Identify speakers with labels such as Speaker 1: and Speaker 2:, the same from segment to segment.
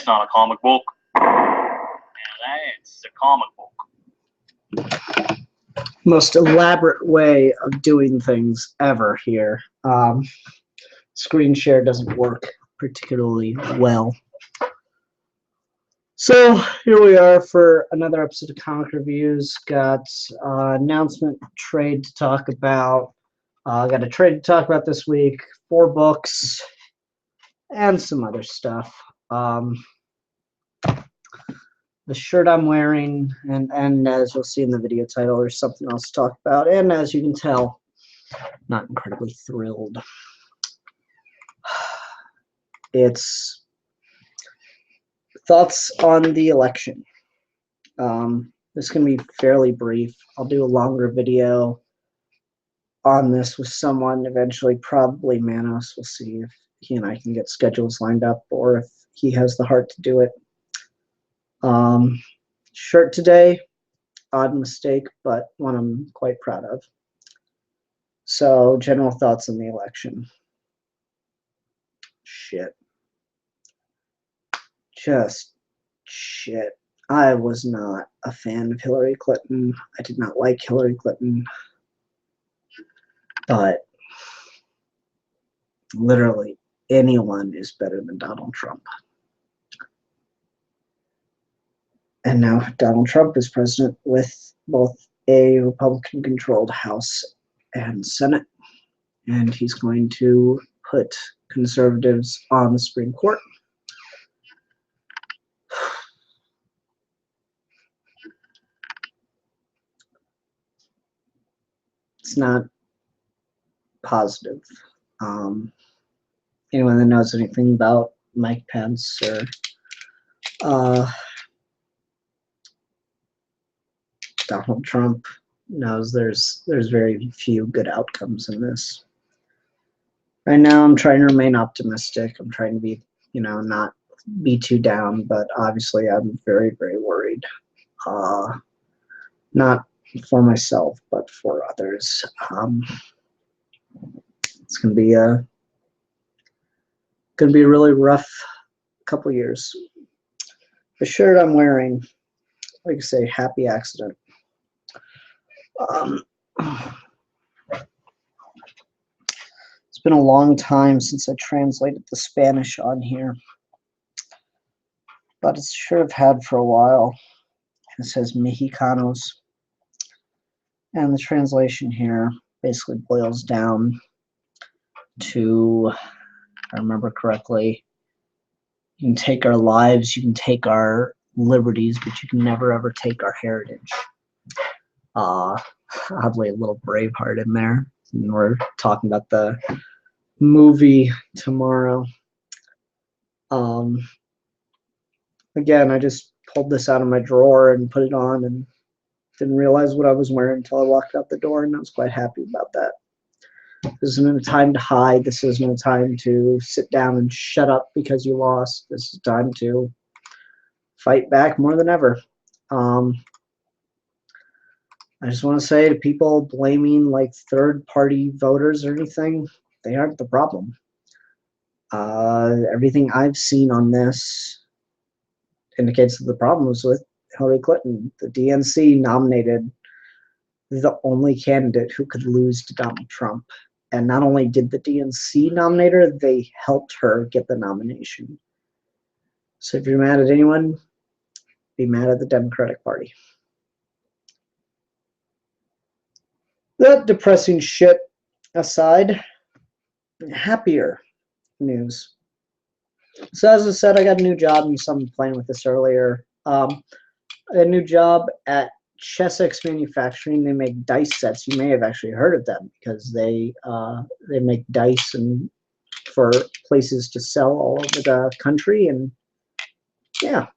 Speaker 1: That's not a comic book. That's a comic book.
Speaker 2: Most elaborate way of doing things ever here. Screen share doesn't work particularly well. So here we are for another episode of Comic Reviews. Got announcement trade to talk about. Got a trade to talk about this week. 4 books and some other stuff. The shirt I'm wearing, and as you'll see in the video title, there's something else to talk about. And as you can tell, not incredibly thrilled. It's thoughts on the election. This is going to be fairly brief. I'll do a longer video on this with someone eventually, probably Manos. We'll see if he and I can get schedules lined up or if he has the heart to do it. Shirt today, odd mistake, but one I'm quite proud of. So, general thoughts on the election. Shit. Just shit. I was not a fan of Hillary Clinton. I did not like Hillary Clinton. But literally anyone is better than Donald Trump. And now Donald Trump is president with both a Republican-controlled House and Senate. And he's going to put conservatives on the Supreme Court. It's not positive. Anyone that knows anything about Mike Pence or Donald Trump knows there's very few good outcomes in this. Right now, I'm trying to remain optimistic. I'm trying to be, not be too down, but obviously I'm very, very worried. Not for myself, but for others. It's gonna be a really rough couple years. The shirt I'm wearing, like I say, happy accident. It's been a long time since I translated the Spanish on here, but it's a shirt I've had for a while. It says Mexicanos, and the translation here basically boils down to, if I remember correctly, you can take our lives, you can take our liberties, but you can never ever take our heritage. Oddly, a little Braveheart in there. And we're talking about the movie tomorrow. Again, I just pulled this out of my drawer and put it on and didn't realize what I was wearing until I walked out the door, and I was quite happy about that. This isn't a time to hide. This isn't a time to sit down and shut up because you lost. This is time to fight back more than ever. I just want to say to people blaming like third-party voters or anything, they aren't the problem. Everything I've seen on this indicates that the problem was with Hillary Clinton. The DNC nominated the only candidate who could lose to Donald Trump. And not only did the DNC nominate her, they helped her get the nomination. So if you're mad at anyone, be mad at the Democratic Party. That depressing shit aside, happier news. So as I said, I got a new job, and someone playing with this earlier. A new job at Chessex Manufacturing. They make dice sets. You may have actually heard of them because they make dice and for places to sell all over the country. And yeah,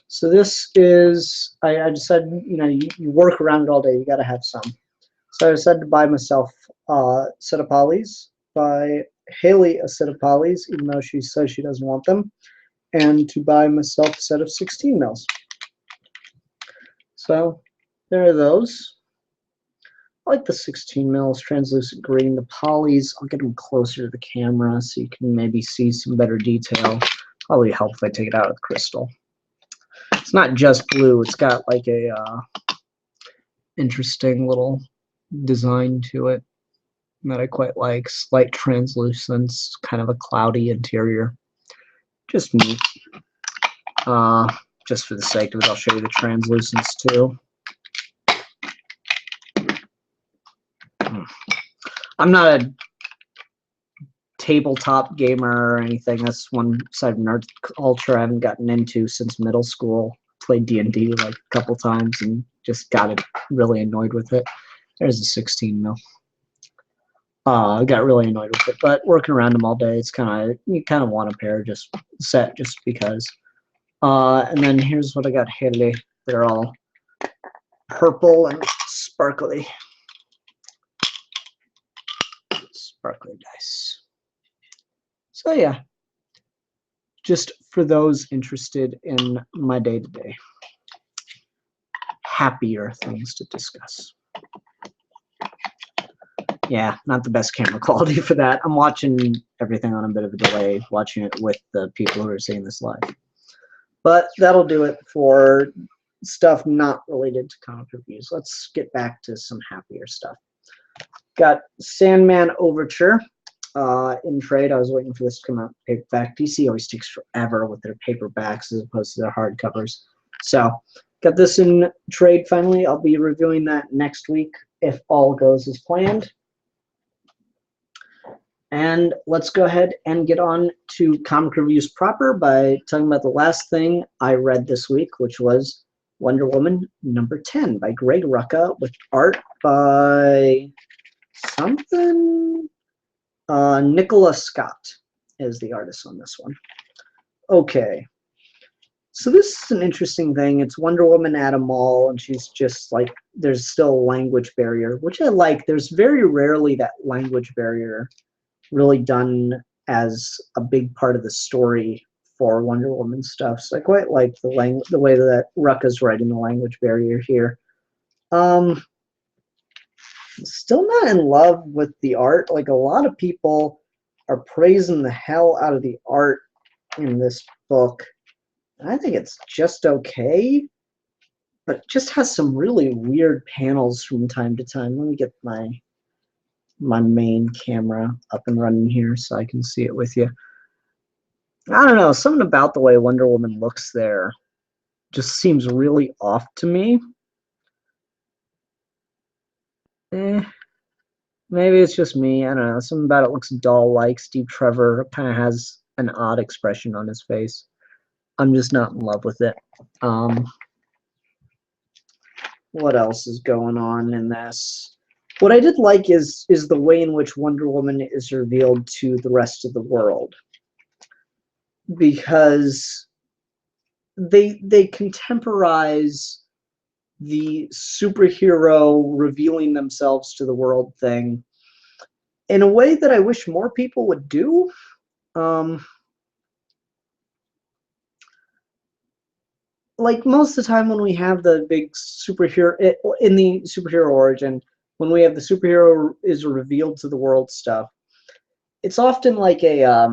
Speaker 2: so this is, I decided, you work around it all day. You got to have some. So I decided to buy myself a set of polys, buy Haley a set of polys, even though she says she doesn't want them, and to buy myself a set of 16 mils. So there are those. I like the 16 mils translucent green. The polys, I'll get them closer to the camera so you can maybe see some better detail. Probably help if I take it out with crystal. It's not just blue. It's got like a interesting little design to it that I quite like. Slight translucence, kind of a cloudy interior. Just neat. Just for the sake of it, I'll show you the translucence too. I'm not a tabletop gamer or anything. That's one side of nerd culture I haven't gotten into since middle school. Played D&D like a couple times and just got really annoyed with it. There's a 16 mil. I got really annoyed with it, but working around them all day, it's you kind of want a pair just set just because. And then here's what I got handy. They're all purple and sparkly. Sparkly dice. So yeah, just for those interested in my day-to-day. Happier things to discuss. Yeah, not the best camera quality for that. I'm watching everything on a bit of a delay, watching it with the people who are seeing this live. But that'll do it for stuff not related to comic reviews. Let's get back to some happier stuff. Got Sandman Overture in trade. I was waiting for this to come out paperback. DC always takes forever with their paperbacks as opposed to their hardcovers. So, got this in trade finally. I'll be reviewing that next week if all goes as planned. And let's go ahead and get on to comic reviews proper by talking about the last thing I read this week, which was Wonder Woman number 10 by Greg Rucka with art by something. Nicola Scott is the artist on this one. Okay. So this is an interesting thing. It's Wonder Woman at a mall, and she's just like, there's still a language barrier, which I like. There's very rarely that language barrier really done as a big part of the story for Wonder Woman stuff. So I quite like the way that Rucka's writing the language barrier here. Still not in love with the art. Like, a lot of people are praising the hell out of the art in this book. I think it's just okay, but it just has some really weird panels from time to time. Let me get my main camera up and running here so I can see it with you. I don't know, something about the way Wonder Woman looks there just seems really off to me. Maybe it's just me. I don't know. Something about it looks doll-like. Steve Trevor kind of has an odd expression on his face. I'm just not in love with it. What else is going on in this? What I did like is the way in which Wonder Woman is revealed to the rest of the world, because they contemporize the superhero revealing themselves to the world thing in a way that I wish more people would do. Like, most of the time when we have the big superhero in the superhero origin, when we have the superhero is revealed to the world stuff, it's often like a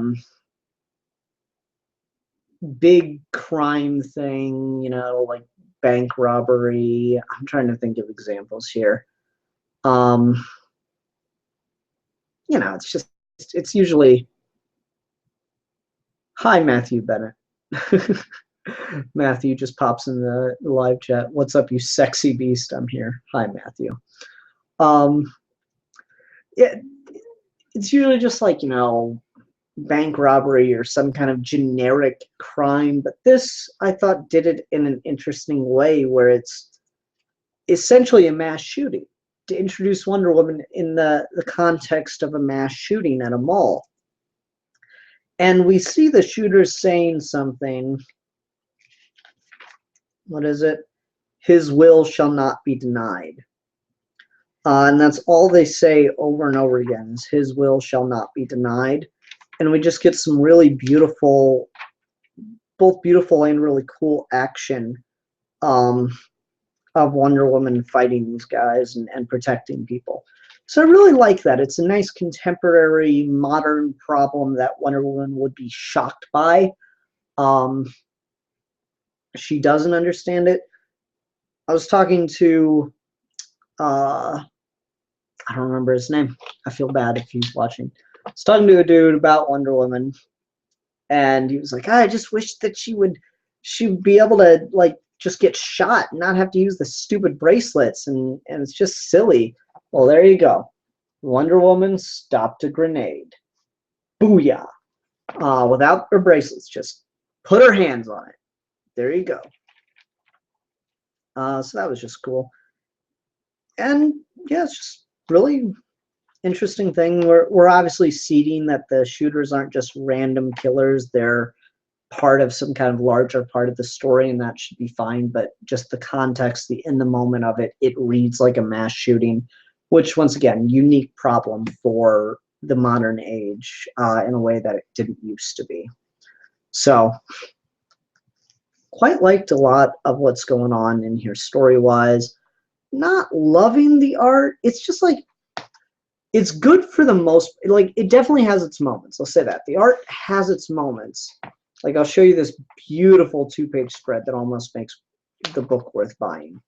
Speaker 2: big crime thing, you know, like bank robbery. I'm trying to think of examples here. You know, it's usually, hi, Matthew Bennett. Matthew just pops in the live chat. What's up, you sexy beast? I'm here. Hi, Matthew. Yeah, it's usually just like, you know, bank robbery or some kind of generic crime, but this, I thought, did it in an interesting way where it's essentially a mass shooting, to introduce Wonder Woman in the context of a mass shooting at a mall. And we see the shooters saying something. What is it? His will shall not be denied. And that's all they say over and over again, is his will shall not be denied. And we just get some really beautiful, both beautiful and really cool action of Wonder Woman fighting these guys and protecting people. So I really like that. It's a nice contemporary, modern problem that Wonder Woman would be shocked by. She doesn't understand it. I was talking to, I don't remember his name. I feel bad if he's watching. I was talking to a dude about Wonder Woman, and he was like, I just wish that she'd be able to, like, just get shot and not have to use the stupid bracelets, and it's just silly. Well, there you go. Wonder Woman stopped a grenade. Booyah. Without her bracelets, just put her hands on it. There you go. So that was just cool. And yeah, it's just really interesting thing. We're obviously seeding that the shooters aren't just random killers. They're part of some kind of larger part of the story, and that should be fine. But just the context, in the moment of it, it reads like a mass shooting, which, once again, unique problem for the modern age in a way that it didn't used to be. So quite liked a lot of what's going on in here story-wise. Not loving the art. It's just like, it's good for the most, like, it definitely has its moments. I'll say that. The art has its moments. Like, I'll show you this beautiful 2-page spread that almost makes the book worth buying.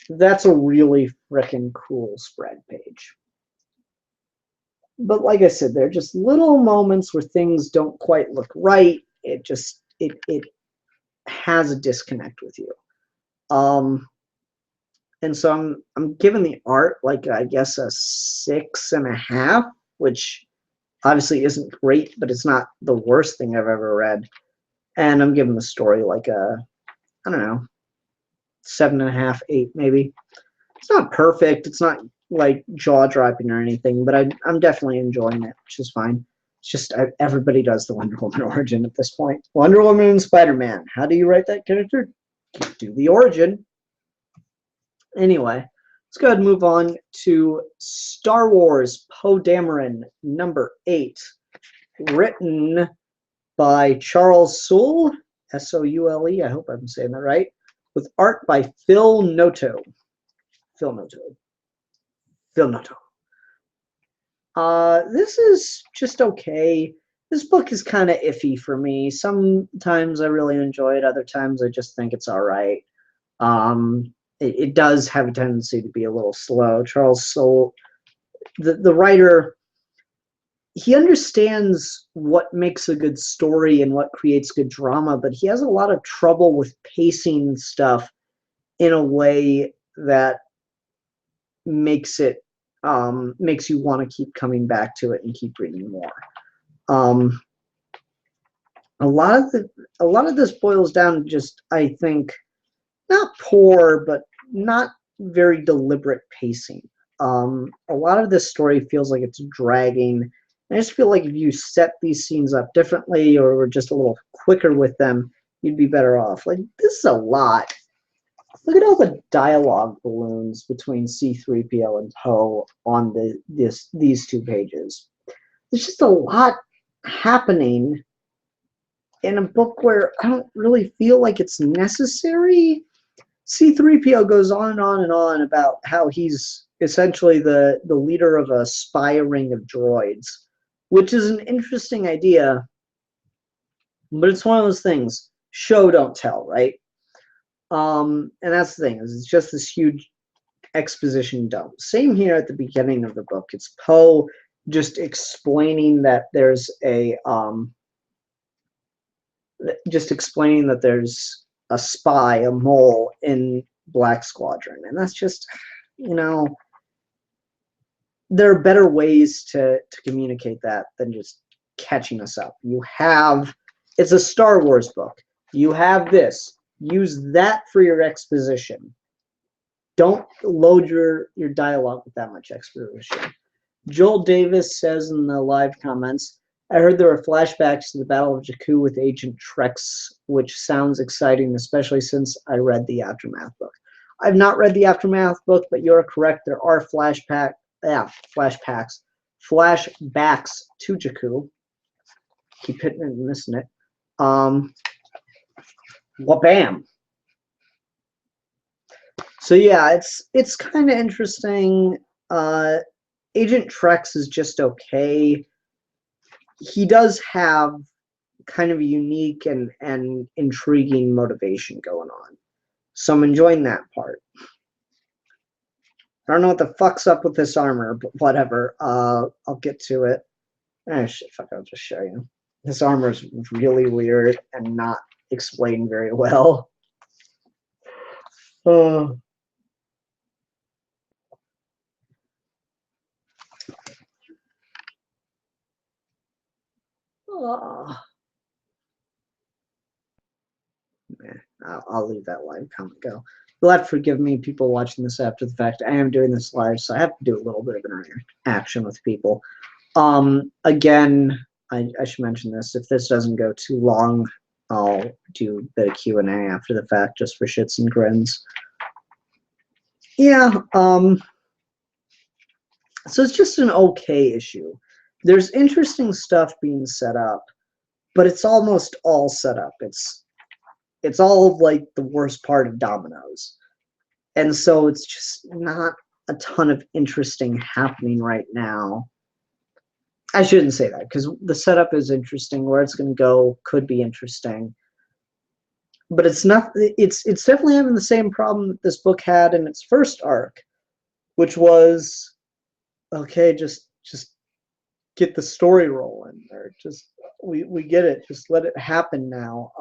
Speaker 2: That's a really freaking cool spread page. But like I said, there are just little moments where things don't quite look right. It just, it has a disconnect with you. And so I'm giving the art, like, I guess a 6.5, which obviously isn't great, but it's not the worst thing I've ever read. And I'm giving the story like a, I don't know, 7.5, 8 maybe. It's not perfect. It's not like jaw-dropping or anything, but I'm definitely enjoying it, which is fine. It's just everybody does the Wonder Woman origin at this point. Wonder Woman and Spider-Man. How do you write that character? Do the origin. Anyway, let's go ahead and move on to Star Wars Poe Dameron #8, written by Charles Soule, S-O-U-L-E, I hope I'm saying that right, with art by Phil Noto. This is just okay. This book is kind of iffy for me. Sometimes I really enjoy it, other times I just think it's all right. It does have a tendency to be a little slow. Charles Soule, the writer, he understands what makes a good story and what creates good drama, but he has a lot of trouble with pacing stuff in a way that makes it makes you want to keep coming back to it and keep reading more. A lot of this boils down to just, I think, not poor, but not very deliberate pacing. A lot of this story feels like it's dragging. I just feel like if you set these scenes up differently or were just a little quicker with them, you'd be better off. Like, this is a lot. Look at all the dialogue balloons between C-3PO and Poe on these 2 pages. There's just a lot happening in a book where I don't really feel like it's necessary. C-3PO goes on and on and on about how he's essentially the leader of a spy ring of droids, which is an interesting idea, but it's one of those things, show don't tell, right? And that's the thing, is it's just this huge exposition dump. Same here at the beginning of the book. It's Poe just explaining that there's a spy, a mole in Black Squadron, and that's just, you know, there are better ways to communicate that than just catching us up. It's a Star Wars book. You have this. Use that for your exposition. Don't load your dialogue with that much exposition. Joel Davis says in the live comments, I heard there were flashbacks to the Battle of Jakku with Agent Trex, which sounds exciting, especially since I read the Aftermath book. I've not read the Aftermath book, but you're correct. There are flashbacks to Jakku. Keep hitting it and missing it. Wabam. So yeah, it's kind of interesting. Agent Trex is just okay. he does have kind of a unique and intriguing motivation going on. So I'm enjoying that part. I don't know what the fuck's up with this armor, but whatever. I'll get to it. Shit, fuck, I'll just show you. This armor is really weird and not explained very well. I'll leave that live comment go. You'll have to forgive me, people watching this after the fact. I am doing this live, so I have to do a little bit of interaction with people. Again, I should mention this. If this doesn't go too long, I'll do a bit of Q&A after the fact, just for shits and grins. Yeah, so it's just an okay issue. There's interesting stuff being set up, but it's almost all set up. It's all like the worst part of dominoes. And so it's just not a ton of interesting happening right now. I shouldn't say that, because the setup is interesting. Where it's going to go could be interesting. But it's not. It's definitely having the same problem that this book had in its first arc, which was, okay, just get the story rolling, or just we get it. Just let it happen now.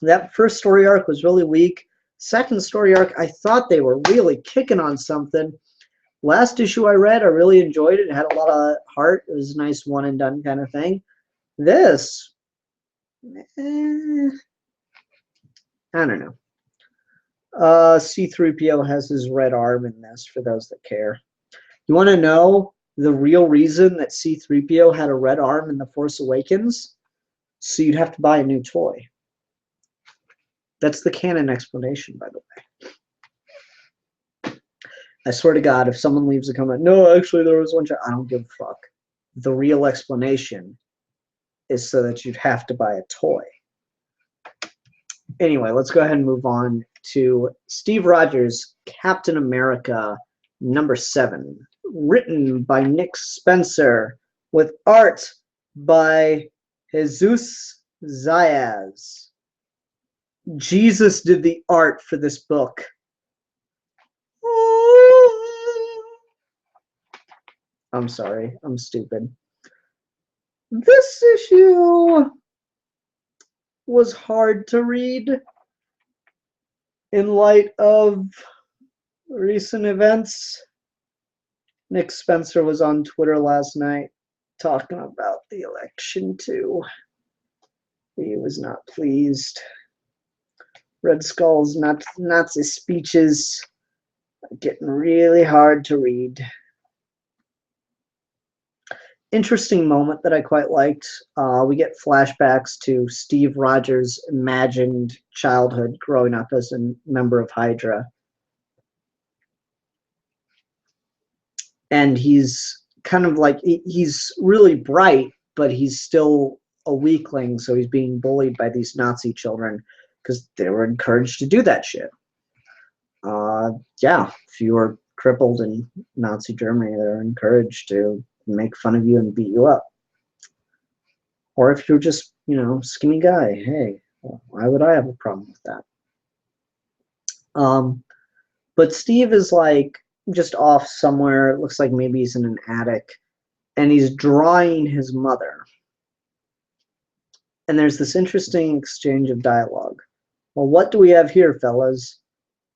Speaker 2: That first story arc was really weak. Second story arc, I thought they were really kicking on something. Last issue I read, I really enjoyed it. It had a lot of heart. It was a nice one and done kind of thing. This, I don't know. C-3PO has his red arm in this, for those that care. You want to know the real reason that C-3PO had a red arm in The Force Awakens? So you'd have to buy a new toy. That's the canon explanation, by the way. I swear to God, if someone leaves a comment, no, actually there was one, I don't give a fuck. The real explanation is so that you'd have to buy a toy. Anyway, let's go ahead and move on to Steve Rogers' Captain America #7, written by Nick Spencer, with art by Jesus Saiz. Jesus did the art for this book. I'm sorry, I'm stupid. This issue was hard to read in light of recent events. Nick Spencer was on Twitter last night talking about the election too. He was not pleased. Red Skull's Nazi speeches are getting really hard to read. Interesting moment that I quite liked. We get flashbacks to Steve Rogers' imagined childhood growing up as a member of Hydra. And he's kind of like, he's really bright, but he's still a weakling, so he's being bullied by these Nazi children because they were encouraged to do that shit. Yeah, if you were crippled in Nazi Germany, they're encouraged to make fun of you and beat you up. Or if you're just, skinny guy, hey, why would I have a problem with that? But Steve is like just off somewhere. It looks like maybe he's in an attic, and he's drawing his mother. And there's this interesting exchange of dialogue. Well, what do we have here, fellas?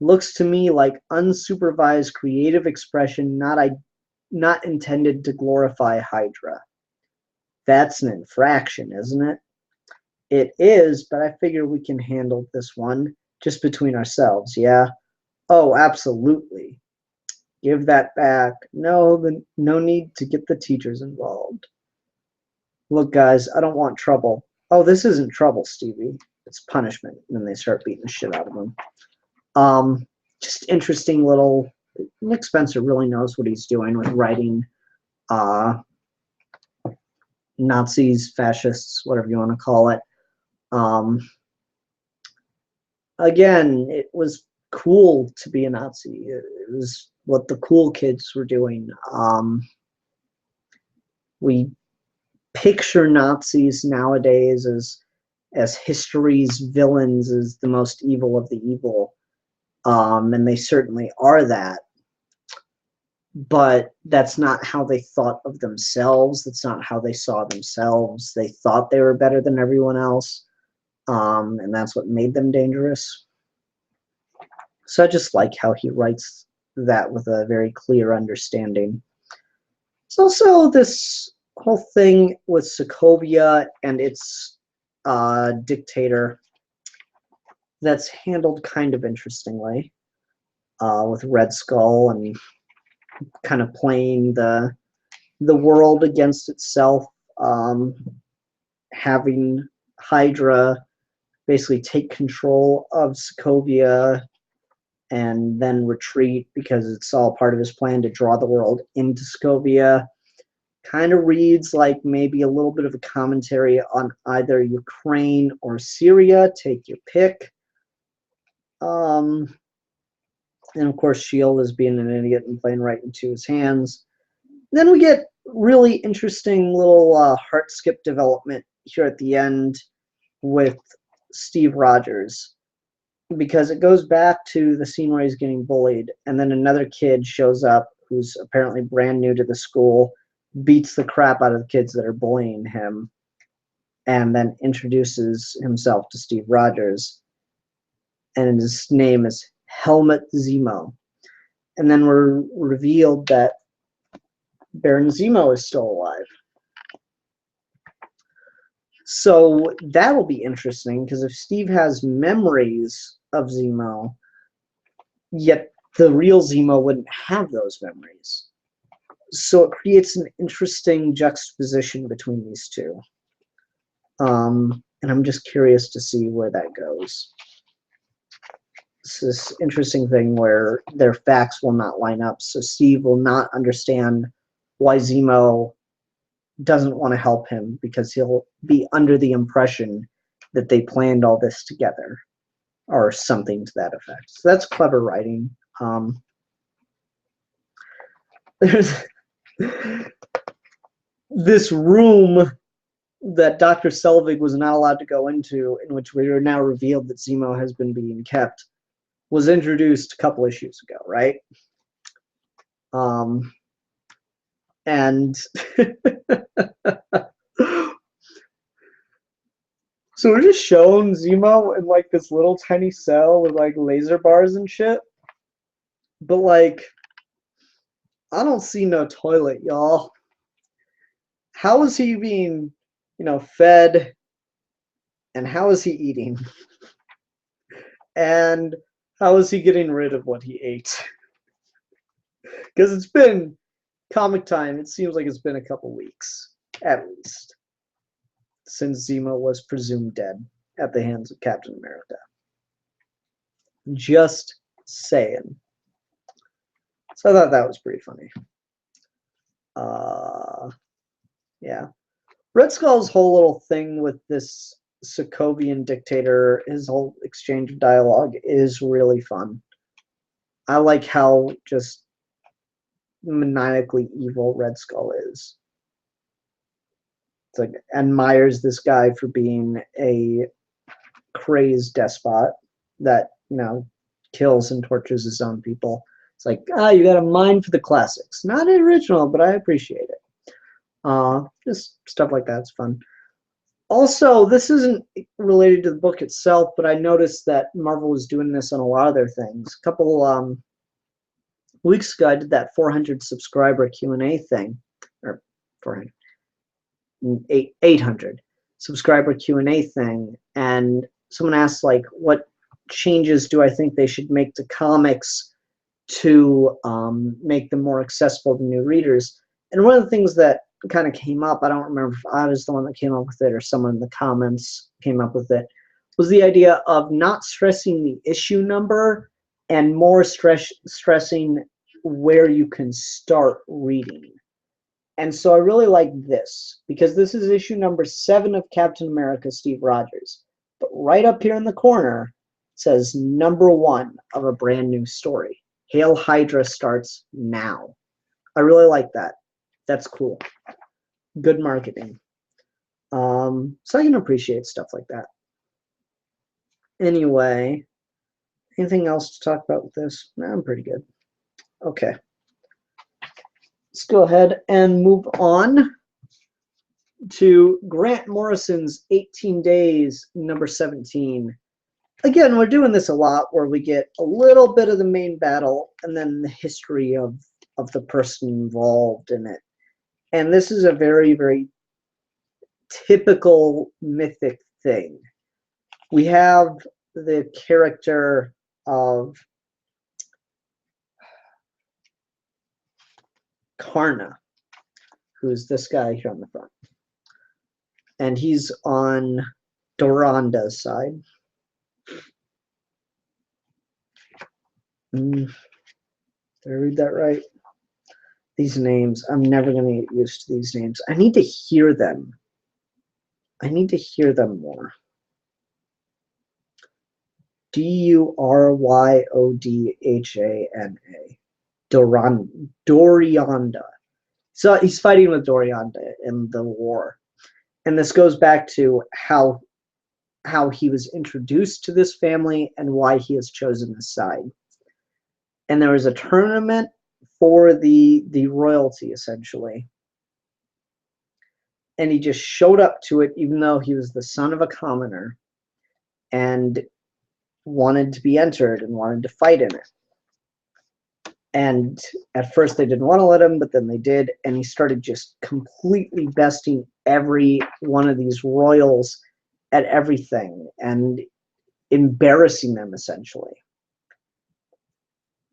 Speaker 2: Looks to me like unsupervised creative expression, not intended to glorify Hydra. That's an infraction, isn't it? It is, but I figure we can handle this one just between ourselves, yeah? Oh, absolutely. Give that back. No need to get the teachers involved. Look, guys, I don't want trouble. Oh, this isn't trouble, Stevie. It's punishment. And then they start beating the shit out of him. Just interesting little... Nick Spencer really knows what he's doing with writing Nazis, fascists, whatever you want to call it. Again, it was cool to be a Nazi. It was what the cool kids were doing. We picture Nazis nowadays as history's villains, as the most evil of the evil. And they certainly are that. But that's not how they thought of themselves. That's not how they saw themselves. They thought they were better than everyone else. And that's what made them dangerous. So I just like how he writes that with a very clear understanding. There's also this whole thing with Sokovia and its dictator that's handled kind of interestingly, with Red Skull and kind of playing the world against itself, having Hydra basically take control of Sokovia and then retreat because it's all part of his plan to draw the world into Sokovia. Kind of reads like maybe a little bit of a commentary on either Ukraine or Syria. Take your pick. And of course, S.H.I.E.L.D. is being an idiot and playing right into his hands. Then we get really interesting little heart skip development here at the end with Steve Rogers, because it goes back to the scene where he's getting bullied, and then another kid shows up who's apparently brand new to the school, beats the crap out of the kids that are bullying him, and then introduces himself to Steve Rogers. And his name is Helmut Zemo. And then we're revealed that Baron Zemo is still alive. So that'll be interesting, because if Steve has memories of Zemo, yet the real Zemo wouldn't have those memories. So it creates an interesting juxtaposition between these two. And I'm just curious to see where that goes. It's this interesting thing where their facts will not line up. So Steve will not understand why Zemo doesn't want to help him, because he'll be under the impression that they planned all this together, or something to that effect. So that's clever writing. There's this room that Dr. Selvig was not allowed to go into, in which we are now revealed that Zemo has been being kept, was introduced a couple issues ago, right? And so we're just showing Zemo in like this little tiny cell with like laser bars and shit. But like, I don't see no toilet, y'all. How is he being, fed? And how is he eating? And how is he getting rid of what he ate? Because it's been comic time. It seems like it's been a couple weeks, at least, since Zemo was presumed dead at the hands of Captain America. Just saying. So I thought that was pretty funny. Yeah. Red Skull's whole little thing with this Sokovian dictator, his whole exchange of dialogue is really fun. I like how just maniacally evil Red Skull is. It's like, admires this guy for being a crazed despot that, kills and tortures his own people. It's like, you got a mind for the classics. Not original, but I appreciate it. Just stuff like that's fun. Also, this isn't related to the book itself, but I noticed that Marvel was doing this on a lot of their things. A couple weeks ago, I did that 400 subscriber Q&A thing, or 400, 800 subscriber Q&A thing, and someone asked, like, what changes do I think they should make to comics to make them more accessible to new readers? And one of the things that kind of came up, I don't remember if I was the one that came up with it or someone in the comments came up with it, was the idea of not stressing the issue number and more stressing where you can start reading. And so I really like this, because this is issue number 7 of Captain America, Steve Rogers. But right up here in the corner, it says number 1 of a brand new story. Hail Hydra starts now. I really like that. That's cool. Good marketing. So I can appreciate stuff like that. Anyway, anything else to talk about with this? No, I'm pretty good. Okay. Let's go ahead and move on to Grant Morrison's 18 Days, number 17. Again, we're doing this a lot where we get a little bit of the main battle and then the history of the person involved in it. And this is a very, very typical mythic thing. We have the character of Karna, who's this guy here on the front. And he's on Doranda's side. Did I read that right? These names, I'm never going to get used to these names. I need to hear them. I need to hear them more. Duryodhana. Dorianda. So he's fighting with Dorianda in the war. And this goes back to how he was introduced to this family and why he has chosen this side. And there was a tournament for the royalty, essentially. And he just showed up to it, even though he was the son of a commoner, and wanted to be entered and wanted to fight in it. And at first they didn't want to let him, but then they did, and he started just completely besting every one of these royals at everything and embarrassing them, essentially.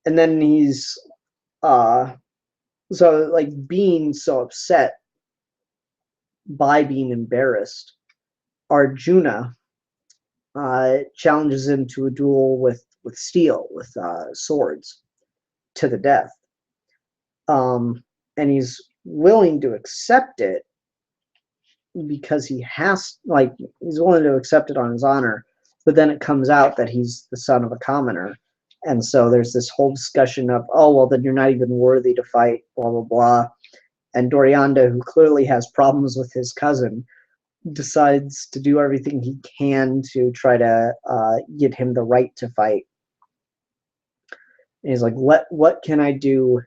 Speaker 2: And then he's so like being so upset by being embarrassed, Arjuna challenges him to a duel with steel, with swords, to the death. And he's willing to accept it because he has, like, he's willing to accept it on his honor, but then it comes out that he's the son of a commoner. And so there's this whole discussion of, oh, well, then you're not even worthy to fight, blah, blah, blah. And Dorianda, who clearly has problems with his cousin, decides to do everything he can to try to get him the right to fight. And he's like, what can I do?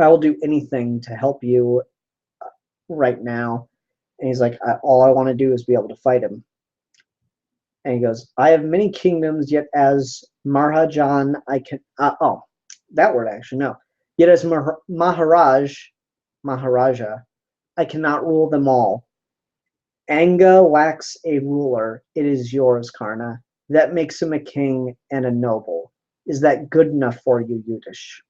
Speaker 2: I will do anything to help you right now. And he's like, all I want to do is be able to fight him. And he goes, I have many kingdoms, yet as Maharajan, I can... oh, that word actually, no. Yet as Maharaja, I cannot rule them all. Anga lacks a ruler. It is yours, Karna. That makes him a king and a noble. Is that good enough for you, Yudish?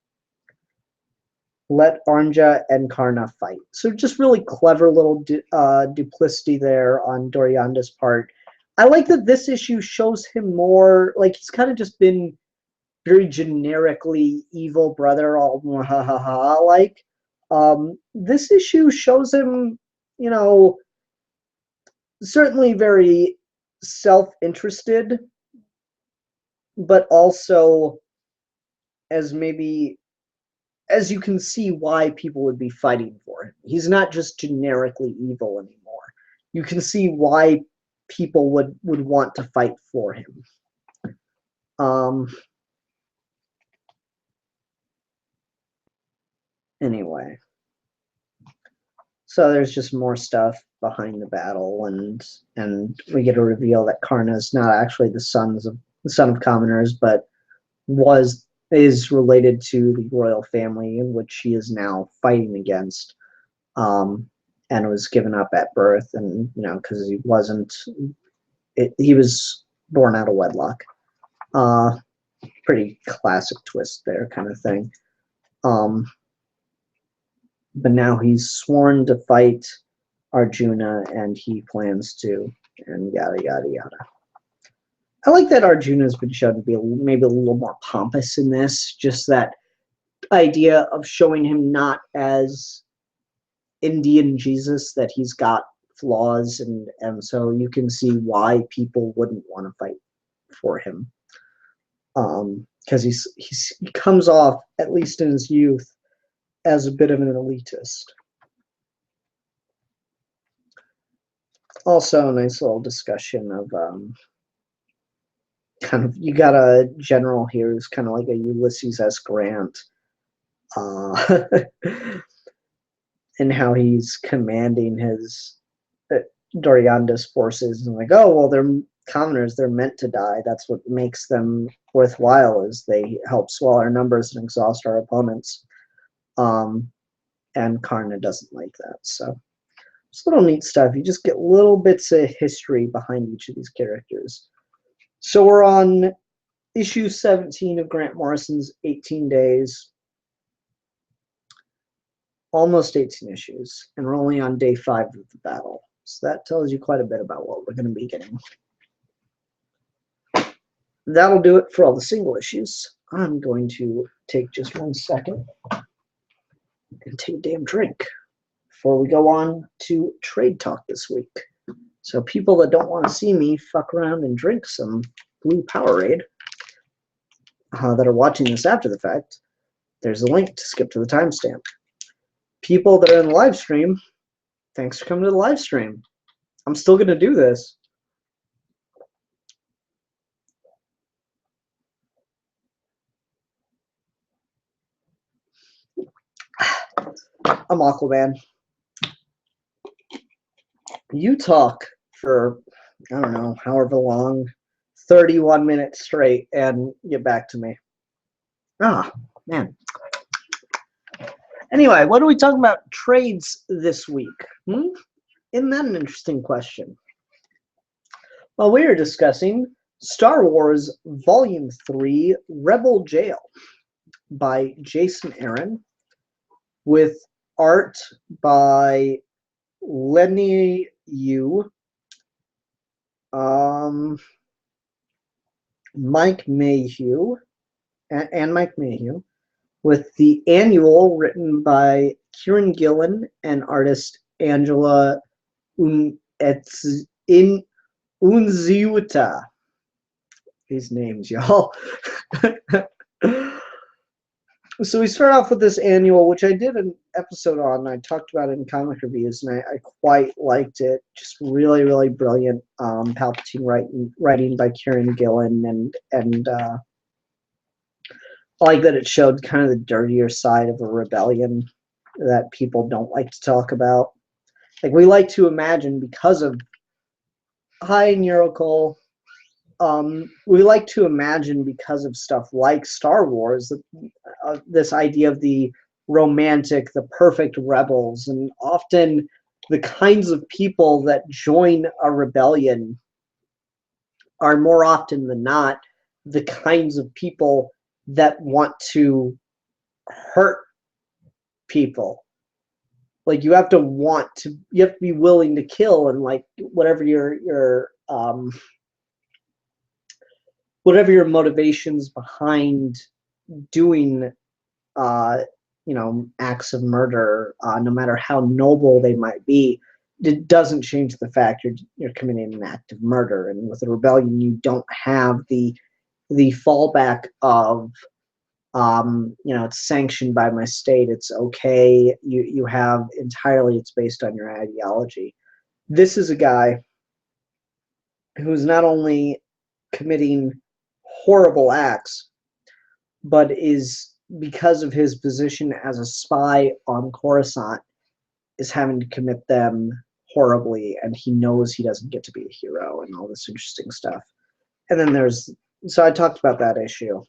Speaker 2: Let Anja and Karna fight. So just really clever little duplicity there on Dorianda's part. I like that this issue shows him more, like he's kind of just been very generically evil brother, all ha ha ha like. This issue shows him, you know, certainly very self-interested, but also as maybe, as you can see why people would be fighting for him. He's not just generically evil anymore. You can see why people would want to fight for him. Anyway. So there's just more stuff behind the battle, and we get a reveal that Karna is not actually the son of commoners, but is related to the royal family in which she is now fighting against, and was given up at birth, and because he wasn't, he was born out of wedlock. Pretty classic twist there, kind of thing. But now he's sworn to fight Arjuna, and he plans to, and yada yada yada. I like that Arjuna's been shown to be maybe a little more pompous in this. Just that idea of showing him not as Indian Jesus, that he's got flaws, and so you can see why people wouldn't want to fight for him. Because he comes off, at least in his youth, as a bit of an elitist. Also, a nice little discussion of kind of, you got a general here who's kind of like a Ulysses S. Grant, and how he's commanding his Dorianda's forces, and like, oh well, they're commoners, they're meant to die. That's what makes them worthwhile, is they help swell our numbers and exhaust our opponents. And Karna doesn't like that. So it's little neat stuff. You just get little bits of history behind each of these characters. So we're on issue 17 of Grant Morrison's 18 Days. Almost 18 issues, and we're only on day 5 of the battle. So that tells you quite a bit about what we're going to be getting. That'll do it for all the single issues. I'm going to take just 1 second and take a damn drink before we go on to trade talk this week. So people that don't want to see me fuck around and drink some blue Powerade that are watching this after the fact, there's a link to skip to the timestamp. People that are in the live stream, thanks for coming to the live stream. I'm still going to do this. I'm Aquaman. You talk for, I don't know, however long, 31 minutes straight, and get back to me. Ah, man. Anyway, what are we talking about trades this week? Isn't that an interesting question? Well, we are discussing Star Wars Volume 3, Rebel Jail by Jason Aaron, with art by Leinil, Mike Mayhew, and Mike Mayhew, with the annual written by Keiron Gillen and artist Angela Unzueta. These names, y'all. So we start off with this annual, which I did an episode on. I talked about it in comic reviews, and I quite liked it. Just really, really brilliant Palpatine writing by Keiron Gillen, and I like that it showed kind of the dirtier side of a rebellion that people don't like to talk about. Like, we like to imagine, because of Neurocle, we like to imagine, because of stuff like Star Wars, this idea of the romantic, the perfect rebels, and often the kinds of people that join a rebellion are more often than not the kinds of people that want to hurt people. Like, you have to be willing to kill, and like whatever your motivations behind doing acts of murder, no matter how noble they might be, it doesn't change the fact you're committing an act of murder. And with a rebellion, you don't have the fallback of it's sanctioned by my state, it's okay. You have entirely, it's based on your ideology. This is a guy who's not only committing horrible acts, but is, because of his position as a spy on Coruscant, is having to commit them horribly, and he knows he doesn't get to be a hero and all this interesting stuff. And then so I talked about that issue,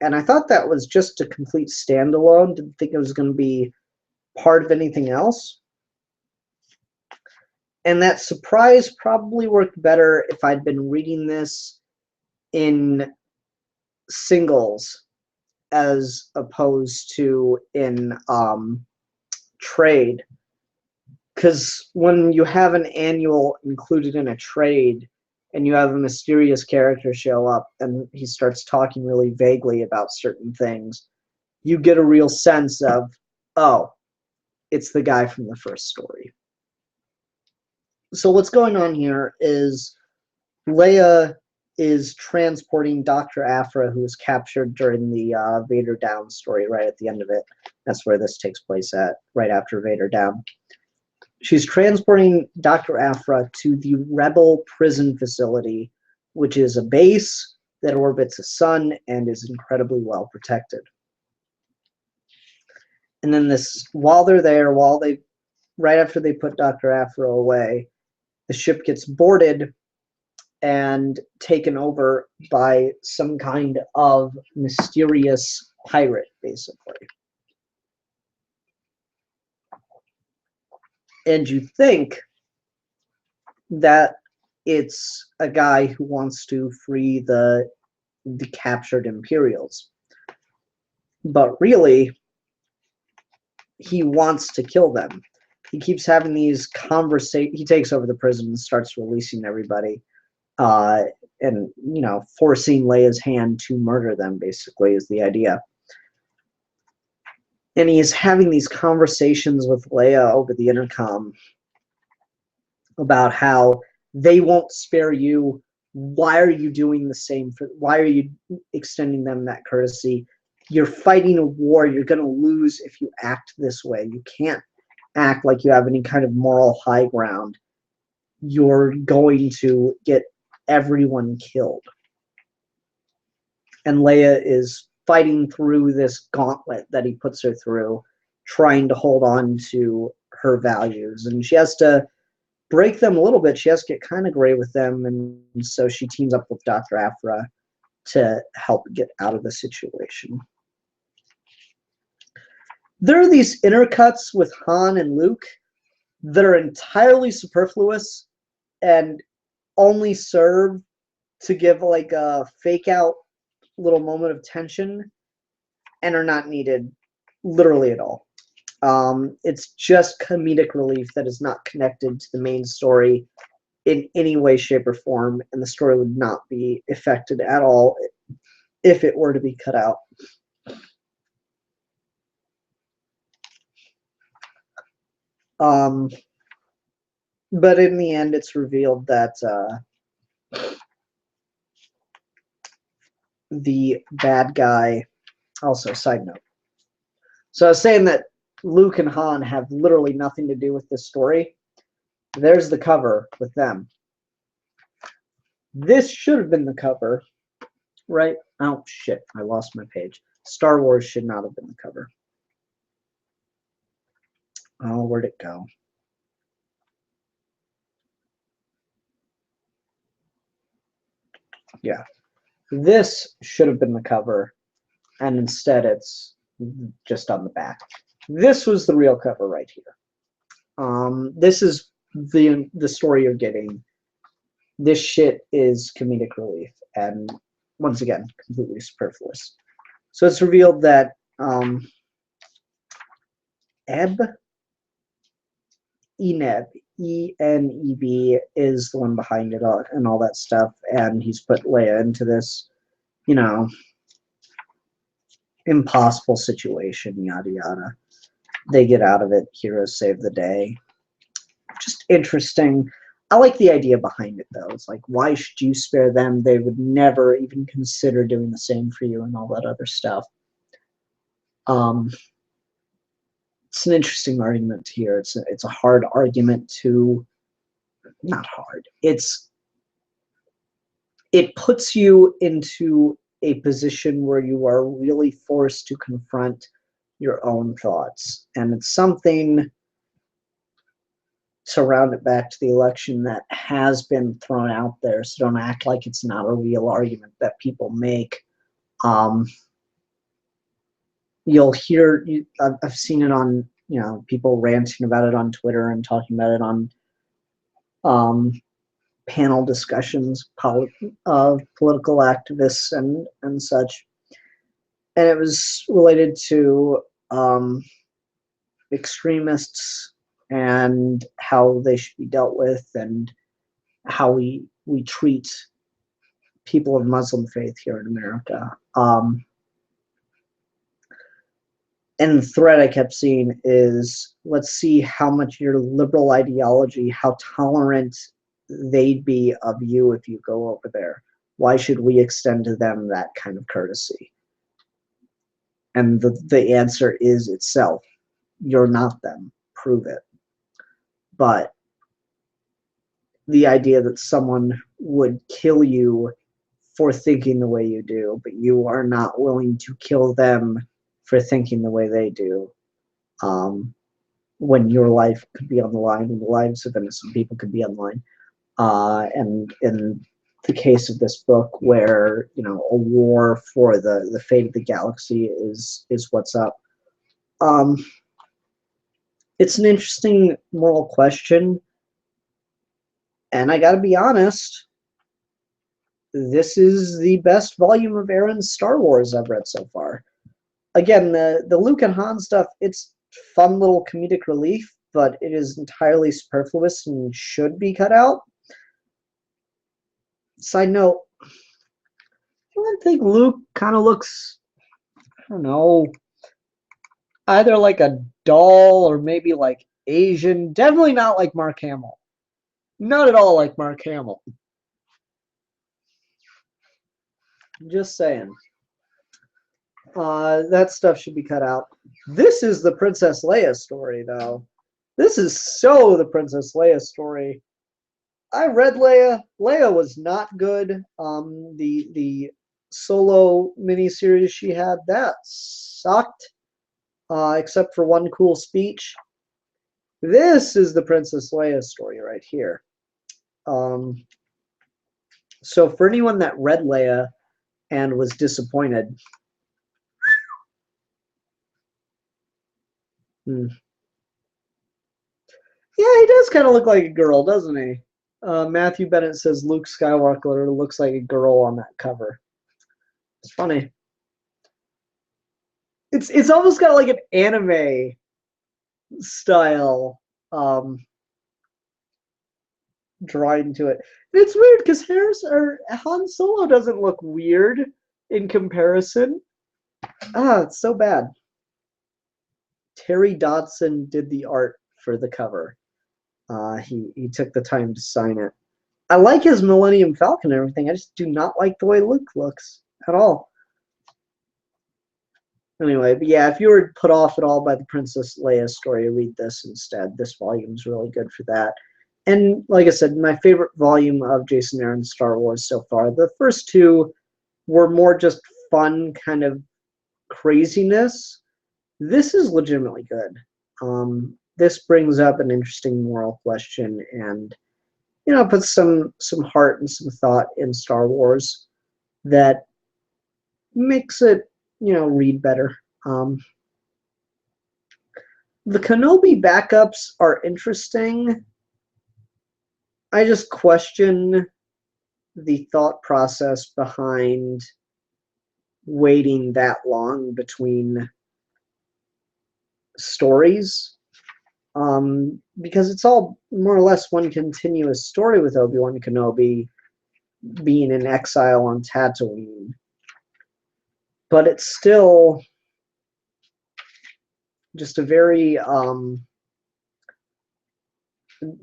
Speaker 2: and I thought that was just a complete standalone. Didn't think it was going to be part of anything else. And that surprise probably worked better if I'd been reading this in singles as opposed to in trade. Because when you have an annual included in a trade, and you have a mysterious character show up and he starts talking really vaguely about certain things, you get a real sense of, oh, it's the guy from the first story. So what's going on here is Leia is transporting Dr. Aphra, who was captured during the Vader Down story right at the end of it. That's where this takes place at, right after Vader Down. She's transporting Dr. Aphra to the Rebel prison facility, which is a base that orbits a sun and is incredibly well protected. And then while they're there, right after they put Dr. Aphra away, the ship gets boarded and taken over by some kind of mysterious pirate, basically. And you think that it's a guy who wants to free the captured Imperials. But really, he wants to kill them. He keeps having these conversations. He takes over the prison and starts releasing everybody. And, forcing Leia's hand to murder them, basically, is the idea. And he is having these conversations with Leia over the intercom about how they won't spare you. Why are you doing the same? Why are you extending them that courtesy? You're fighting a war. You're going to lose if you act this way. You can't act like you have any kind of moral high ground. You're going to get everyone killed. And Leia is fighting through this gauntlet that he puts her through, trying to hold on to her values. And she has to break them a little bit. She has to get kind of gray with them. And so she teams up with Dr. Aphra to help get out of the situation. There are these intercuts with Han and Luke that are entirely superfluous and only serve to give like a fake out little moment of tension and are not needed literally at all. It's just comedic relief that is not connected to the main story in any way, shape, or form, and the story would not be affected at all if it were to be cut out. But in the end, it's revealed that the bad guy, also side note. So I was saying that Luke and Han have literally nothing to do with this story. There's the cover with them. This should have been the cover, right? Oh, shit, I lost my page. Star Wars should not have been the cover. Oh, where'd it go? Yeah. This should have been the cover, and instead it's just on the back. This was the real cover right here. This is the story you're getting. This shit is comedic relief, and once again, completely superfluous. So it's revealed that Eneb, E-N-E-B, is the one behind it all, and all that stuff, and he's put Leia into this, impossible situation, yada yada. They get out of it, heroes save the day. Just interesting. I like the idea behind it, though. It's like, why should you spare them? They would never even consider doing the same for you and all that other stuff. It's an interesting argument here. It's a hard argument to, not hard. It puts you into a position where you are really forced to confront your own thoughts. And it's something, to round it back to the election, that has been thrown out there. So don't act like it's not a real argument that people make. You'll hear, I've seen it on, people ranting about it on Twitter and talking about it on panel discussions of political activists and such. And it was related to extremists and how they should be dealt with and how we treat people of Muslim faith here in America. And the thread I kept seeing is, let's see how much your liberal ideology, how tolerant they'd be of you if you go over there. Why should we extend to them that kind of courtesy? And the answer is itself. You're not them. Prove it. but the idea that someone would kill you for thinking the way you do, but you are not willing to kill them for thinking the way they do, when your life could be on the line and the lives of innocent people could be on the line. And in the case of this book, where a war for the fate of the galaxy is what's up. It's an interesting moral question, and I gotta be honest, this is the best volume of Aaron's Star Wars I've read so far. Again, the Luke and Han stuff, it's fun little comedic relief, but it is entirely superfluous and should be cut out. Side note, I think Luke kind of looks, I don't know, either like a doll or maybe like Asian. Definitely not like Mark Hamill. Not at all like Mark Hamill. Just saying. That stuff should be cut out. This is the Princess Leia story, though. This is so the Princess Leia story. I read Leia. Leia was not good. The solo miniseries she had, that sucked. Except for one cool speech. This is the Princess Leia story right here. So for anyone that read Leia and was disappointed, yeah, he does kind of look like a girl, doesn't he? Matthew Bennett says Luke Skywalker looks like a girl on that cover. It's funny. It's almost got like an anime style drawing to it. And it's weird because Han Solo doesn't look weird in comparison. It's so bad. Terry Dodson did the art for the cover. He took the time to sign it. I like his Millennium Falcon and everything. I just do not like the way Luke looks at all. Anyway, but yeah, if you were put off at all by the Princess Leia story, read this instead. This volume is really good for that. And like I said, my favorite volume of Jason Aaron's Star Wars so far. The first two were more just fun kind of craziness. This is legitimately good. This brings up an interesting moral question and, puts some heart and some thought in Star Wars that makes it, read better. The Kenobi backups are interesting. I just question the thought process behind waiting that long between stories, because it's all more or less one continuous story with Obi-Wan Kenobi being in exile on Tatooine. But it's still just a very,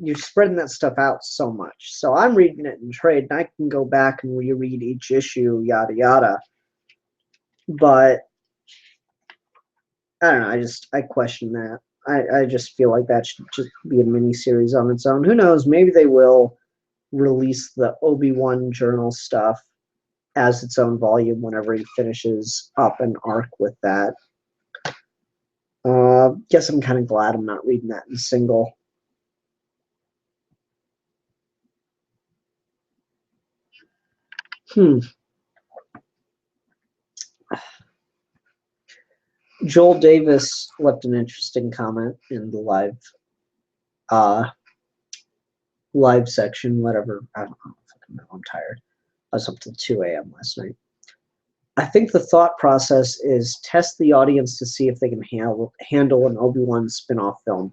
Speaker 2: you're spreading that stuff out so much. So I'm reading it in trade, and I can go back and reread each issue, yada yada. But I don't know. I question that. I just feel like that should just be a mini series on its own. Who knows? Maybe they will release the Obi-Wan journal stuff as its own volume whenever he finishes up an arc with that. Guess I'm kind of glad I'm not reading that in single. Joel Davis left an interesting comment in the live section, whatever. I don't know. I'm tired. I was up till 2 a.m. last night. I think the thought process is test the audience to see if they can handle an Obi-Wan spin-off film.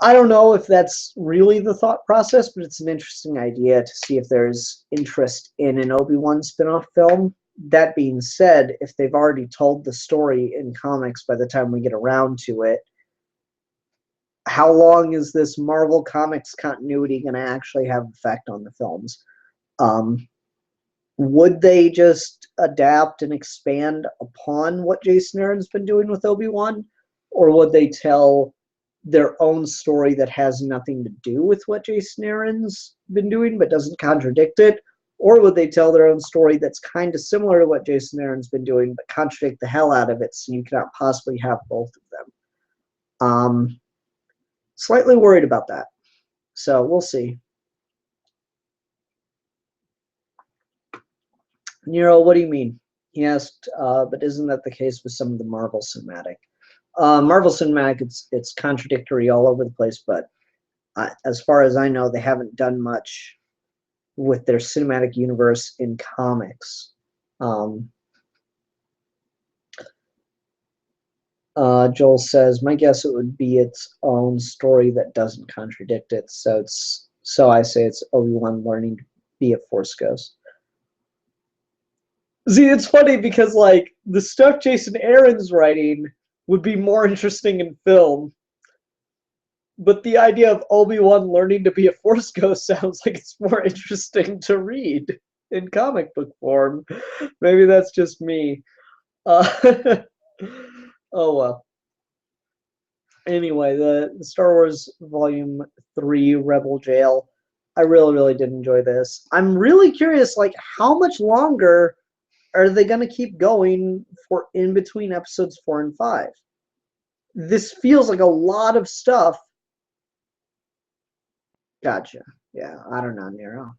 Speaker 2: I don't know if that's really the thought process, but it's an interesting idea to see if there's interest in an Obi-Wan spin-off film. That being said, if they've already told the story in comics by the time we get around to it, how long is this Marvel Comics continuity going to actually have effect on the films? Would they just adapt and expand upon what Jason Aaron's been doing with Obi-Wan? Or would they tell their own story that has nothing to do with what Jason Aaron's been doing but doesn't contradict it? Or would they tell their own story that's kind of similar to what Jason Aaron's been doing but contradict the hell out of it, so you cannot possibly have both of them? Slightly worried about that. So we'll see. Nero, what do you mean? He asked, but isn't that the case with some of the Marvel Cinematic? Marvel Cinematic, it's contradictory all over the place, but as far as I know, they haven't done much with their cinematic universe in comics. Joel says, my guess it would be its own story that doesn't contradict it. So I say it's Obi-Wan learning to be a Force ghost. See, it's funny because like the stuff Jason Aaron's writing would be more interesting in film, but the idea of Obi-Wan learning to be a Force ghost sounds like it's more interesting to read in comic book form. Maybe that's just me. Oh well. Anyway, the Star Wars Volume 3 Rebel Jail, I really did enjoy this. I'm really curious, like, how much longer are they going to keep going for in between episodes 4 and 5? This feels like a lot of stuff. Gotcha. Yeah, I don't know, Nero.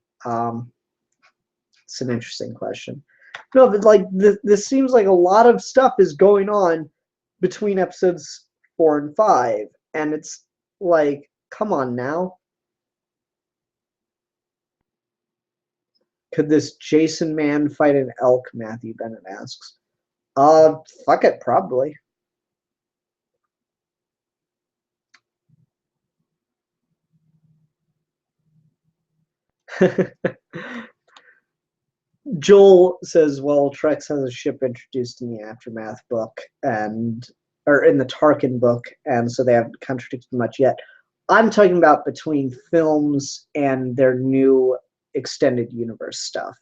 Speaker 2: It's an interesting question. No, but like this seems like a lot of stuff is going on between episodes 4 and 5, and it's like, come on now. Could this Jason man fight an elk? Matthew Bennett asks. Fuck it, probably. Joel says, well, Trex has a ship introduced in the Aftermath book or in the Tarkin book, and so they haven't contradicted much yet. I'm talking about between films and their new extended universe stuff.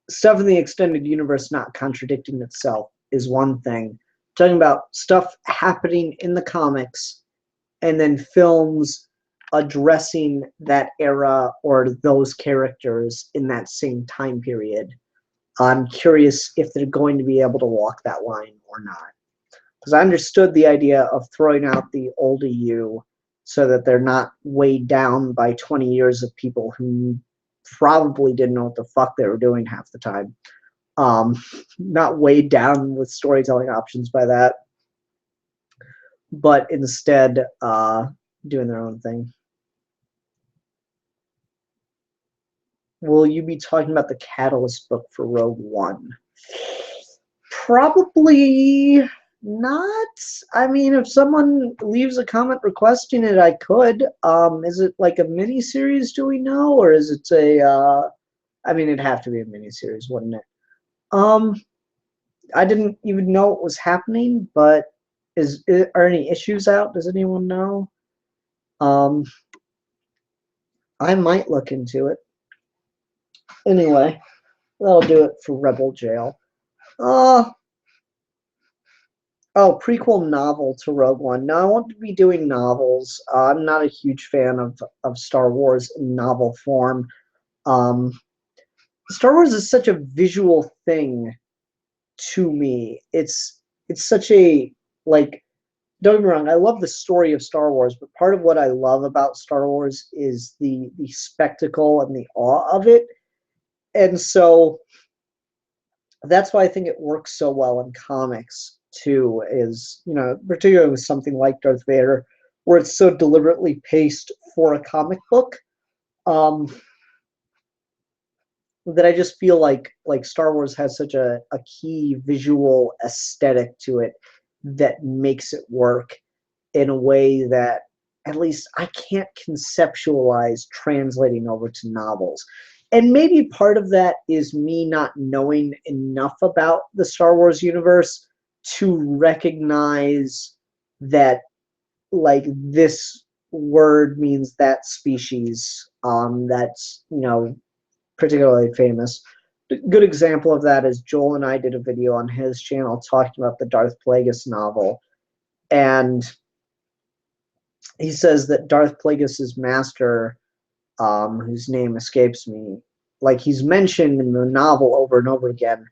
Speaker 2: Stuff in the extended universe not contradicting itself is one thing. I'm talking about stuff happening in the comics and then films addressing that era or those characters in that same time period. I'm curious if they're going to be able to walk that line or not. Because I understood the idea of throwing out the old EU so that they're not weighed down by 20 years of people who probably didn't know what the fuck they were doing half the time. Not weighed down with storytelling options by that, but instead doing their own thing. Will you be talking about the Catalyst book for Rogue One? Probably not. I mean, if someone leaves a comment requesting it, I could. Is it like a mini-series, do we know? Or is it I mean, it'd have to be a mini-series, wouldn't it? I didn't even know it was happening, but are any issues out? Does anyone know? I might look into it. Anyway, that'll do it for Rebel Jail. Oh, prequel novel to Rogue One. Now, I want to be doing novels. I'm not a huge fan of Star Wars in novel form. Star Wars is such a visual thing to me. It's such a, like, don't get me wrong, I love the story of Star Wars, but part of what I love about Star Wars is the spectacle and the awe of it. And so that's why I think it works so well in comics too, is, you know, particularly with something like Darth Vader, where it's so deliberately paced for a comic book, that I just feel like Star Wars has such a key visual aesthetic to it that makes it work in a way that at least I can't conceptualize translating over to novels. And maybe part of that is me not knowing enough about the Star Wars universe to recognize that, like, this word means that species that's, you know, particularly famous. A good example of that is Joel and I did a video on his channel talking about the Darth Plagueis novel. And he says that Darth Plagueis's master, whose name escapes me, like he's mentioned in the novel over and over again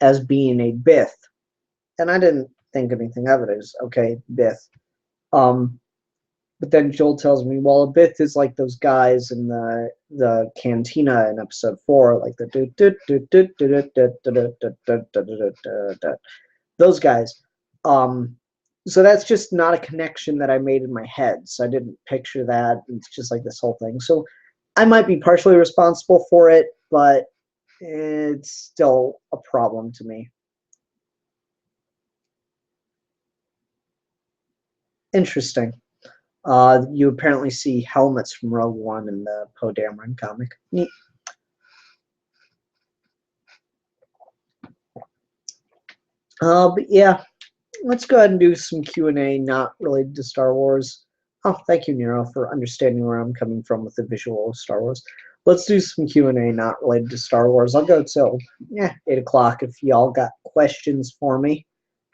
Speaker 2: as being a Bith. And I didn't think anything of it as, okay, Bith. But then Joel tells me, well, a Bith is like those guys in the cantina in episode 4, like the those guys. So that's just not a connection that I made in my head. So I didn't picture that. It's just like this whole thing. So I might be partially responsible for it, but it's still a problem to me. Interesting. You apparently see helmets from Rogue One in the Poe Dameron comic. Neat. But yeah, let's go ahead and do some Q&A not related to Star Wars. Oh, thank you, Nero, for understanding where I'm coming from with the visual of Star Wars. Let's do some Q&A not related to Star Wars. I'll go till 8 o'clock if y'all got questions for me,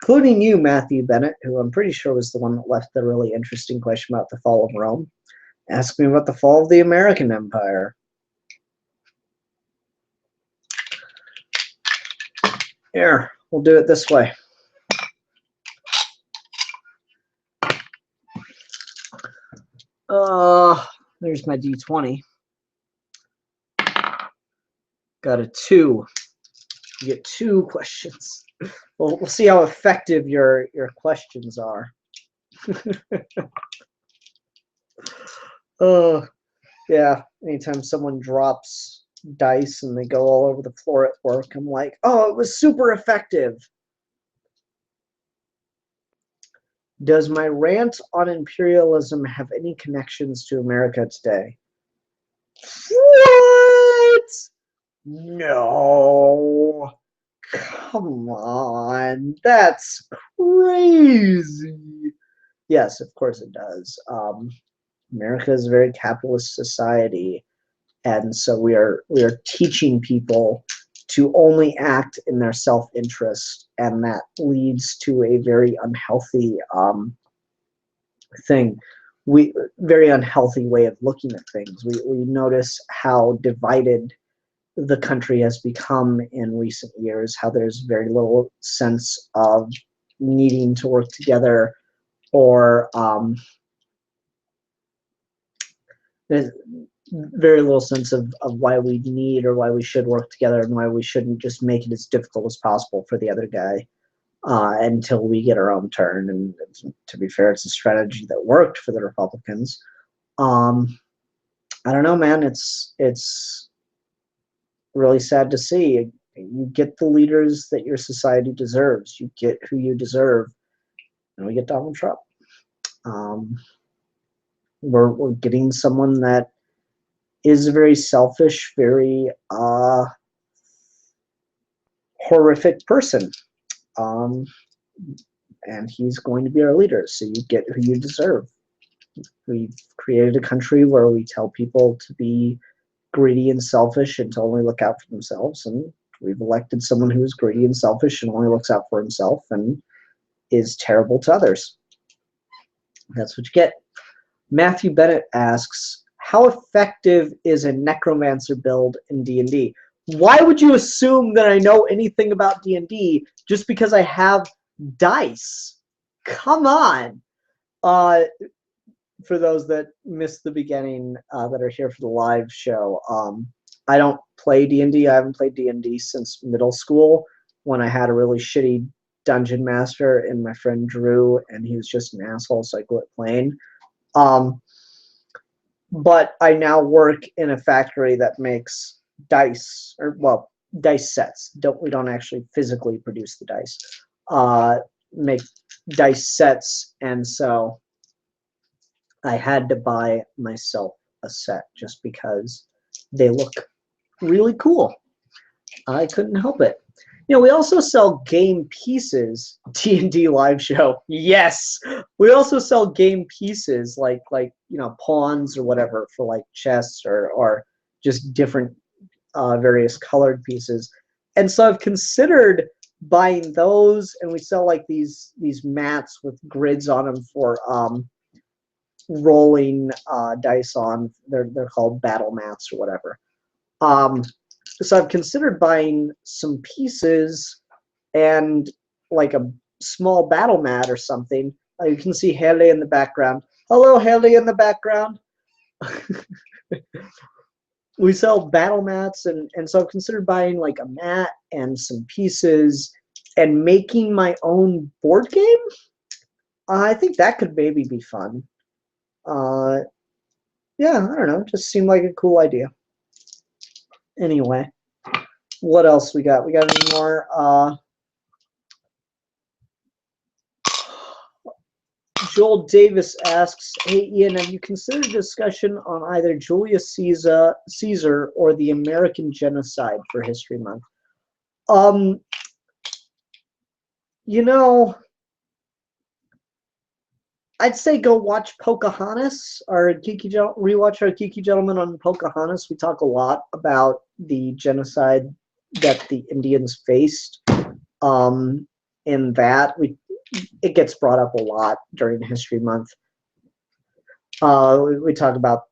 Speaker 2: including you, Matthew Bennett, who I'm pretty sure was the one that left the really interesting question about the fall of Rome. Ask me about the fall of the American Empire. Here, we'll do it this way. There's my D20. Got a 2. You get 2 questions. We'll see how effective your questions are. Yeah. Anytime someone drops dice and they go all over the floor at work, I'm like, oh, it was super effective. Does my rant on imperialism have any connections to America today? What? No. Come on. That's crazy. Yes, of course it does. America is a very capitalist society, and so we are teaching people to only act in their self-interest, and that leads to a very unhealthy very unhealthy way of looking at things. We notice how divided the country has become in recent years, how there's very little sense of needing to work together, or there's very little sense of why we need or why we should work together, and why we shouldn't just make it as difficult as possible for the other guy until we get our own turn. And to be fair, it's a strategy that worked for the Republicans. I don't know, man. It's really sad to see. You get the leaders that your society deserves. You get who you deserve, and we get Donald Trump. We're getting someone that is a very selfish, very horrific person, and he's going to be our leader. So you get who you deserve. We've created a country where we tell people to be greedy and selfish and to only look out for themselves, and we've elected someone who is greedy and selfish and only looks out for himself and is terrible to others. That's what you get. Matthew Bennett asks, how effective is a necromancer build in D&D? Why would you assume that I know anything about D&D just because I have dice? Come on. For those that missed the beginning, that are here for the live show, I don't play D&D. I haven't played D&D since middle school, when I had a really shitty dungeon master and my friend Drew, and he was just an asshole, so I quit playing. But I now work in a factory that makes dice, or well, dice sets. We don't actually physically produce the dice. Make dice sets, and so I had to buy myself a set just because they look really cool. I couldn't help it. You know, we also sell game pieces. D&D live show. Yes, we also sell game pieces like you know, pawns or whatever for like chests or just different various colored pieces. And so I've considered buying those, and we sell like these mats with grids on them for rolling dice on. They're called battle mats or whatever. So I've considered buying some pieces and like a small battle mat or something. You can see Haley in the background. Hello, Haley in the background. We sell battle mats, and so I've considered buying like a mat and some pieces and making my own board game. I think that could maybe be fun. Yeah, I don't know. It just seemed like a cool idea. Anyway, what else we got? We got any more? Joel Davis asks, "Hey Ian, have you considered discussion on either Julius Caesar or the American genocide for History Month?" You know, I'd say go watch Pocahontas, rewatch our Geeky Gentleman on Pocahontas. We talk a lot about the genocide that the Indians faced. In that, it gets brought up a lot during History Month. We talk about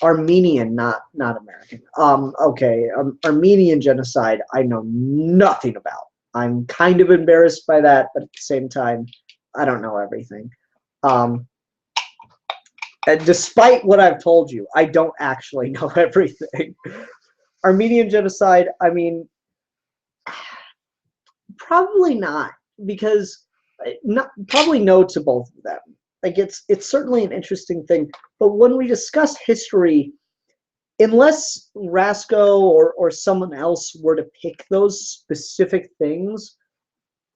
Speaker 2: Armenian, not American. Okay, Armenian genocide, I know nothing about. I'm kind of embarrassed by that, but at the same time, I don't know everything. And despite what I've told you, I don't actually know everything. Armenian genocide, I mean, probably not, because probably no to both of them. Like it's certainly an interesting thing, but when we discuss history, unless Rasco or someone else were to pick those specific things,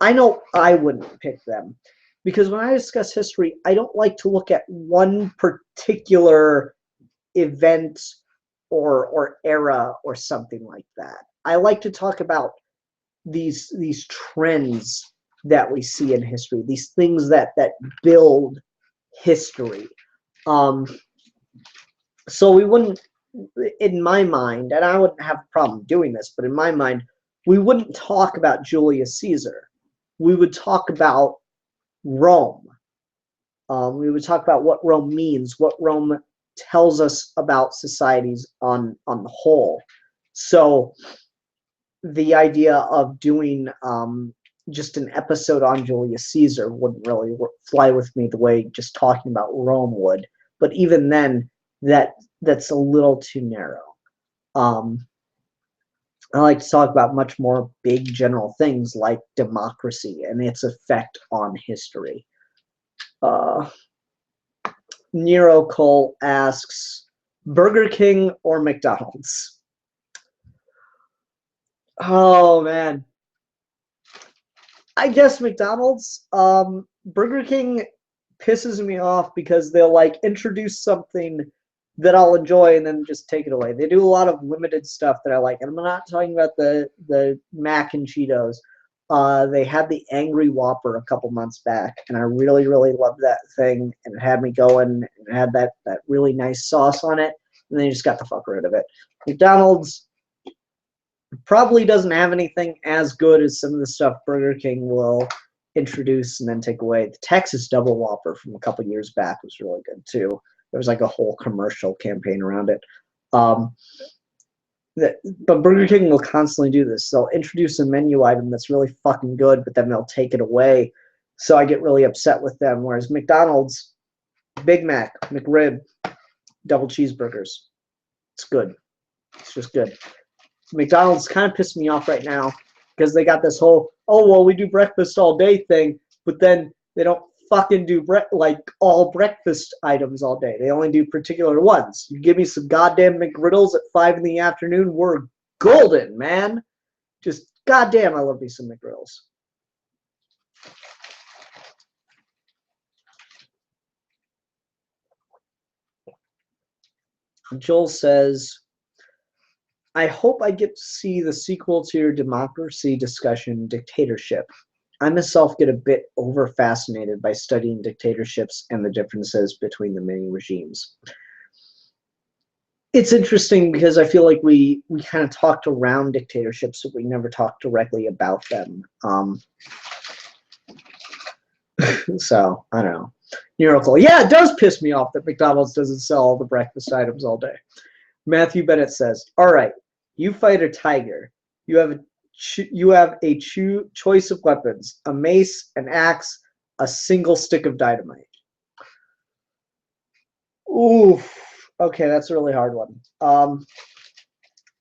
Speaker 2: I know I wouldn't pick them. Because when I discuss history, I don't like to look at one particular event or era or something like that. I like to talk about these trends that we see in history, these things that build history. So we wouldn't, in my mind, and I wouldn't have a problem doing this, but in my mind, we wouldn't talk about Julius Caesar. We would talk about Rome. We would talk about what Rome means, what Rome tells us about societies on the whole. So the idea of doing just an episode on Julius Caesar wouldn't really fly with me the way just talking about Rome would. But even then, that's a little too narrow. I like to talk about much more big general things like democracy and its effect on history. Nero Cole asks, Burger King or McDonald's? Oh, man. I guess McDonald's. Burger King pisses me off because they'll like introduce something that I'll enjoy and then just take it away. They do a lot of limited stuff that I like, and I'm not talking about the Mac and Cheetos. They had the Angry Whopper a couple months back, and I really, really loved that thing, and it had me going, and it had that really nice sauce on it, and then you just got the fuck rid of it. McDonald's probably doesn't have anything as good as some of the stuff Burger King will introduce and then take away. The Texas Double Whopper from a couple years back was really good too. There was like a whole commercial campaign around it. But Burger King will constantly do this. They'll introduce a menu item that's really fucking good, but then they'll take it away. So I get really upset with them. Whereas McDonald's, Big Mac, McRib, double cheeseburgers. It's good. It's just good. McDonald's kind of pissing me off right now because they got this whole, oh, well, we do breakfast all day thing, but then they don't fucking do like all breakfast items all day. They only do particular ones. You give me some goddamn McGriddles at 5 in the afternoon, we're golden, man. Just goddamn, I love me some McGriddles. Joel says, I hope I get to see the sequel to your democracy discussion, Dictatorship. I myself get a bit over-fascinated by studying dictatorships and the differences between the many regimes. It's interesting because I feel like we kind of talked around dictatorships, but we never talked directly about them. So, I don't know. Miracle. Yeah, it does piss me off that McDonald's doesn't sell all the breakfast items all day. Matthew Bennett says, all right, you fight a tiger. You have a choice of weapons, a mace, an axe, a single stick of dynamite. Oof. Okay, that's a really hard one.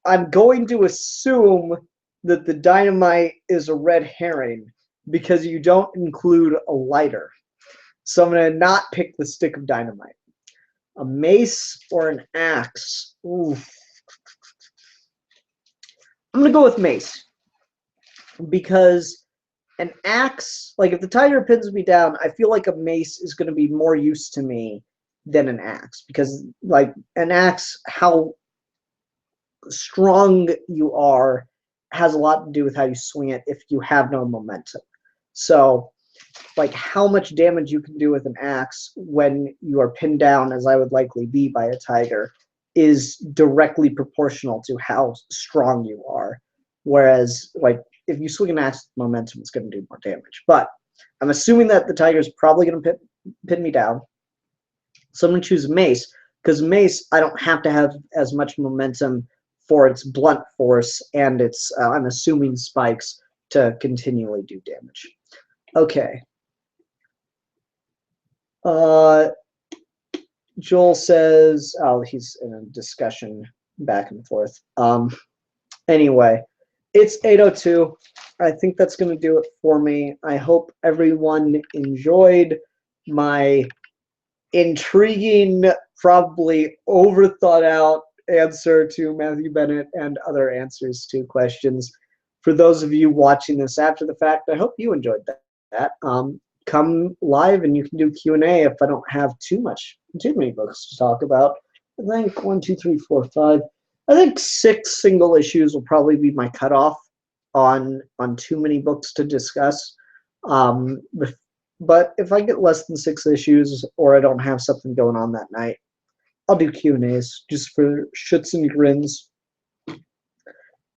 Speaker 2: I'm going to assume that the dynamite is a red herring because you don't include a lighter. So I'm going to not pick the stick of dynamite. A mace or an axe? Oof. I'm going to go with mace because an axe, like if the tiger pins me down, I feel like a mace is going to be more use to me than an axe because like an axe, how strong you are has a lot to do with how you swing it if you have no momentum. So like how much damage you can do with an axe when you are pinned down, as I would likely be by a tiger, is directly proportional to how strong you are. Whereas like if you swing an axe with momentum, it's going to do more damage. But I'm assuming that the tiger is probably going to pin me down. So I'm going to choose mace because mace, I don't have to have as much momentum for its blunt force and its, I'm assuming, spikes to continually do damage. Okay. Joel says, oh, he's in a discussion back and forth. Anyway, it's 8:02. I think that's going to do it for me. I hope everyone enjoyed my intriguing, probably overthought out answer to Matthew Bennett and other answers to questions. For those of you watching this after the fact, I hope you enjoyed that. Come live and you can do Q&A if I don't have too many books to talk about. I think 1, 2, 3, 4, 5. I think 6 single issues will probably be my cutoff on too many books to discuss. But if I get less than 6 issues or I don't have something going on that night, I'll do Q&As just for shits and grins.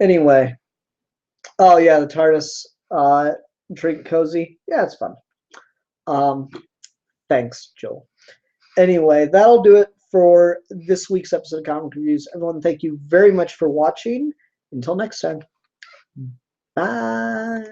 Speaker 2: Anyway. Oh, yeah, the TARDIS drink cozy. Yeah, it's fun. Thanks, Joel. Anyway, that'll do it for this week's episode of Comic Reviews. Everyone, thank you very much for watching. Until next time. Bye.